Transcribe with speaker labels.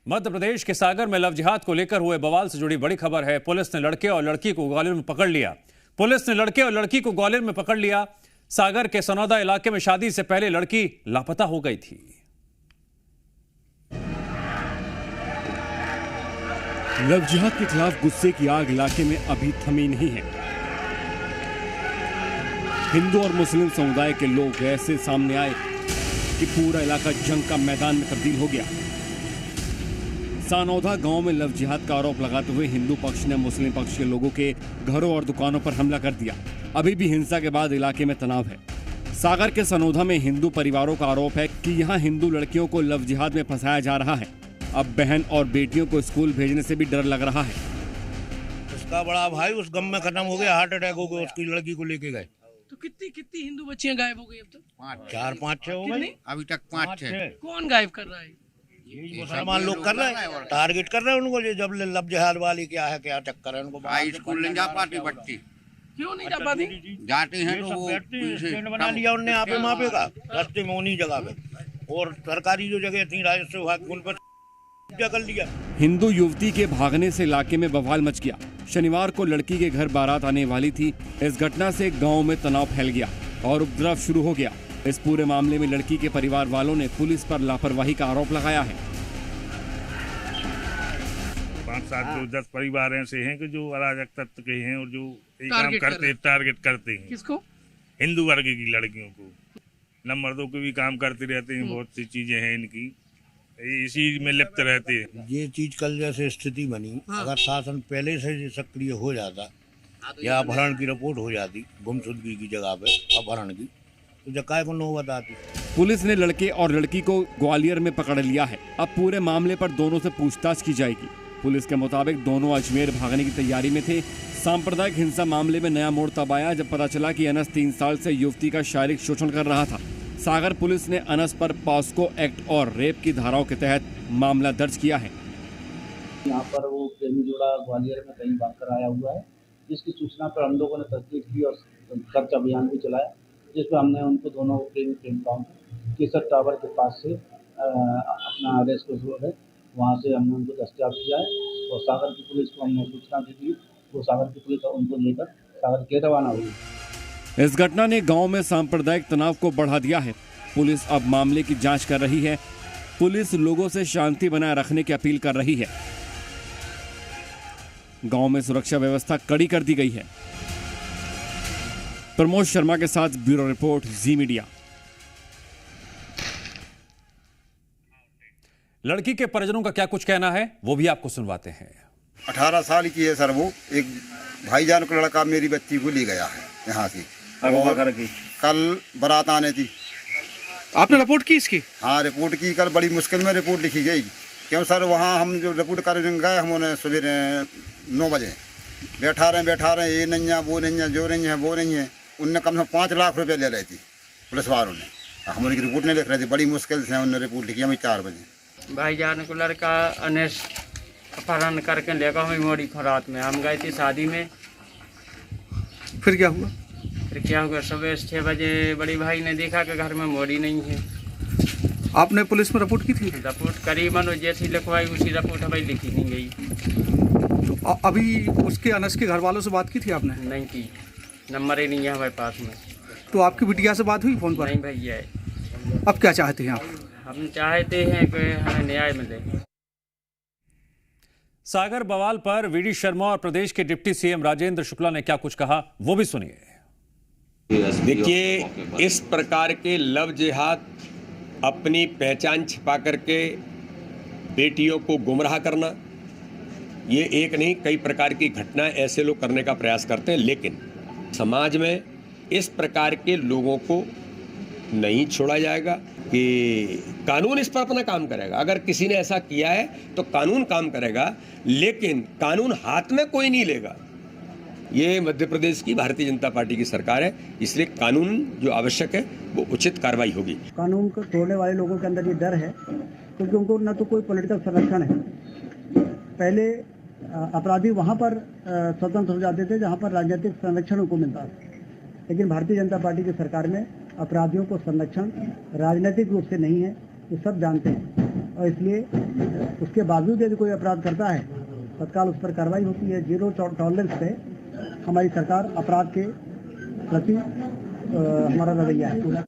Speaker 1: मध्य प्रदेश के सागर में लव जिहाद को लेकर हुए बवाल से जुड़ी बड़ी खबर है। पुलिस ने लड़के और लड़की को ग्वालियर में पकड़ लिया। सागर के सनौदा इलाके में शादी से पहले लड़की लापता हो गई थी।
Speaker 2: लव जिहाद के खिलाफ गुस्से की आग इलाके में अभी थमी नहीं है। हिंदू और मुस्लिम समुदाय के लोग ऐसे सामने आए कि पूरा इलाका जंग का मैदान में तब्दील हो गया। सानौदा गांव में लव जिहाद का आरोप लगाते हुए हिंदू पक्ष ने मुस्लिम पक्ष के लोगों के घरों और दुकानों पर हमला कर दिया। अभी भी हिंसा के बाद इलाके में तनाव है। सागर के सनौदा में हिंदू परिवारों का आरोप है कि यहां हिंदू लड़कियों को लव जिहाद में फंसाया जा रहा है। अब बहन और बेटियों को स्कूल भेजने से भी डर लग रहा है।
Speaker 3: उसका बड़ा भाई उस गम में खत्म हो गया, हार्ट अटैक हो गया, उसकी लड़की को लेके गए।
Speaker 4: तो कितनी हिंदू बच्चियां गायब हो गई अब तक?
Speaker 3: 4-5 हो गई
Speaker 5: अभी तक 5-6।
Speaker 4: कौन गायब कर रहा है?
Speaker 3: मुसलमान लोग कर रहे हैं, टारगेट कर रहे हैं उनको। जब लव जिहाद वाली क्या चक्कर है उनको।
Speaker 5: स्कूल नहीं जा पाती बच्ची।
Speaker 4: क्यों नहीं जा पाती?
Speaker 5: जाती हैं तो वो
Speaker 3: टेंट बना लिया उनने आपे मापे का रास्ते में, उन्हीं जगह पे। और सरकारी जो जगह थी राजस्व विभाग उन पर कर लिया।
Speaker 2: हिंदू युवती के भागने से इलाके में बवाल मच गया। शनिवार को लड़की के घर बारात आने वाली थी। इस घटना से गांव में तनाव फैल गया और उपद्रव शुरू हो गया। इस पूरे मामले में लड़की के परिवार वालों ने पुलिस पर लापरवाही का आरोप लगाया है।
Speaker 6: 5-7 जो 10 परिवार ऐसे हैं कि जो अराजक तत्व के हैं और जो काम करते टारगेट करते हैं।
Speaker 4: किसको?
Speaker 6: हिंदू वर्ग की लड़कियों को। नंबर 2 के भी काम करते रहते हैं। बहुत सी चीजें हैं इनकी, इसी में लिप्त रहते हैं।
Speaker 3: ये चीज कल जैसे स्थिति बनी, अगर शासन पहले से सक्रिय हो जाता या अपहरण की रिपोर्ट हो जाती, गुमशुदगी की जगह पे अपहरण की, तो जकाय को नौबत आती।
Speaker 2: पुलिस ने लड़के और लड़की को ग्वालियर में पकड़ लिया है। अब पूरे मामले पर दोनों से पूछताछ की जाएगी। पुलिस के मुताबिक दोनों अजमेर भागने की तैयारी में थे। सांप्रदायिक हिंसा मामले में नया मोड़ तब आया जब पता चला कि अनस 3 साल से युवती का शारीरिक शोषण कर रहा था। सागर पुलिस ने अनस पर पॉस्को एक्ट और रेप की धाराओं के तहत मामला दर्ज किया है।
Speaker 7: यहाँ पर वो प्रेमी जोड़ा ग्वालियर में कहीं भागकर आया हुआ है, जिसकी सूचना पर हम लोगों ने तस्दीक की और सर्च अभियान भी चलाया, जिसमें हमने उनको दोनों प्रेमिकाओं को केसर टावर के पास से अपना अरेस्ट रोड है, वहाँ से हमने उनको दस्तयाब किया है। और सागर की पुलिस को हमने सूचना दी थी, वो सागर की पुलिस उनको लेकर सागर के रवाना हुई।
Speaker 2: इस घटना ने गांव में सांप्रदायिक तनाव को बढ़ा दिया है। पुलिस अब मामले की जांच कर रही है। पुलिस लोगों से शांति बनाए रखने की अपील कर रही है। गांव में सुरक्षा व्यवस्था कड़ी कर दी गई है। प्रमोद शर्मा के साथ ब्यूरो रिपोर्ट, जी मीडिया।
Speaker 1: लड़की के परिजनों का क्या कुछ कहना है वो भी आपको सुनवाते हैं।
Speaker 8: 18 साल की है सर। वो एक भाईजान का लड़का मेरी बच्ची को ले गया है यहाँ से। कल बारात आने थी।
Speaker 4: आपने रिपोर्ट की इसकी?
Speaker 8: हाँ, रिपोर्ट की। कल बड़ी मुश्किल में रिपोर्ट लिखी गई। क्यों सर, वहाँ हम जो रिपोर्ट करने गए, हमने सुबह 9 बजे बैठा रहे, ये नहीं है, वो नहीं है, जो नहीं है वो नहीं है। उनने कम से कम 5 लाख रुपए ले रही थी पुलिस वालों ने। हम उनकी रिपोर्ट नहीं लिख रहे थे। बड़ी मुश्किल से उन्होंने रिपोर्ट लिखी। हमें 4 बजे
Speaker 9: भाईजान को लड़का अनेस अपहरण करके लेकर हमें मोड़ी खरात में हम गए थे शादी में।
Speaker 4: फिर क्या हुआ?
Speaker 9: सुबह 6 बजे बड़ी भाई ने देखा कि घर में मोड़ी नहीं है।
Speaker 4: आपने पुलिस में रिपोर्ट की थी?
Speaker 9: रिपोर्ट करीबन जैसी लिखवाई उसी रिपोर्ट हमें लिखी नहीं गई।
Speaker 4: तो अभी उसके अनस के घर वालों से बात की थी आपने?
Speaker 9: नहीं की, नंबर ही नहीं है हमारे पास में।
Speaker 4: तो आपकी बिटिया से बात हुई फोन पर?
Speaker 9: नहीं भैया।
Speaker 4: अब क्या चाहते हैं आप?
Speaker 9: हम चाहते हैं कि हमें न्याय मिले।
Speaker 1: सागर बवाल पर वीडी शर्मा और प्रदेश के डिप्टी सीएम राजेंद्र शुक्ला ने क्या कुछ कहा वो भी सुनिए।
Speaker 10: देखिए, इस प्रकार के लव जिहाद, अपनी पहचान छिपा करके बेटियों को गुमराह करना, ये एक नहीं कई प्रकार की घटनाएं ऐसे लोग करने का प्रयास करते हैं। लेकिन समाज में इस प्रकार के लोगों को नहीं छोड़ा जाएगा कि कानून इस पर अपना काम करेगा। अगर किसी ने ऐसा किया है तो कानून काम करेगा, लेकिन कानून हाथ में कोई नहीं लेगा। ये मध्य प्रदेश की भारतीय जनता पार्टी की सरकार है, इसलिए कानून जो आवश्यक है वो उचित कार्रवाई होगी।
Speaker 7: कानून को तोड़ने वाले लोगों के अंदर ये डर है क्योंकि उनको न तो कोई पॉलिटिकल संरक्षण है। पहले अपराधी वहाँ पर स्वतंत्र हो जाते थे जहाँ पर राजनीतिक संरक्षण उनको मिलता था, लेकिन भारतीय जनता पार्टी की सरकार में अपराधियों को संरक्षण राजनीतिक रूप से नहीं है, ये सब जानते हैं।
Speaker 11: और इसलिए उसके बावजूद यदि कोई अपराध करता है तत्काल उस पर कार्रवाई होती है। जीरो टॉलरेंस पे हमारी सरकार अपराध के प्रति हमारा रवैया है।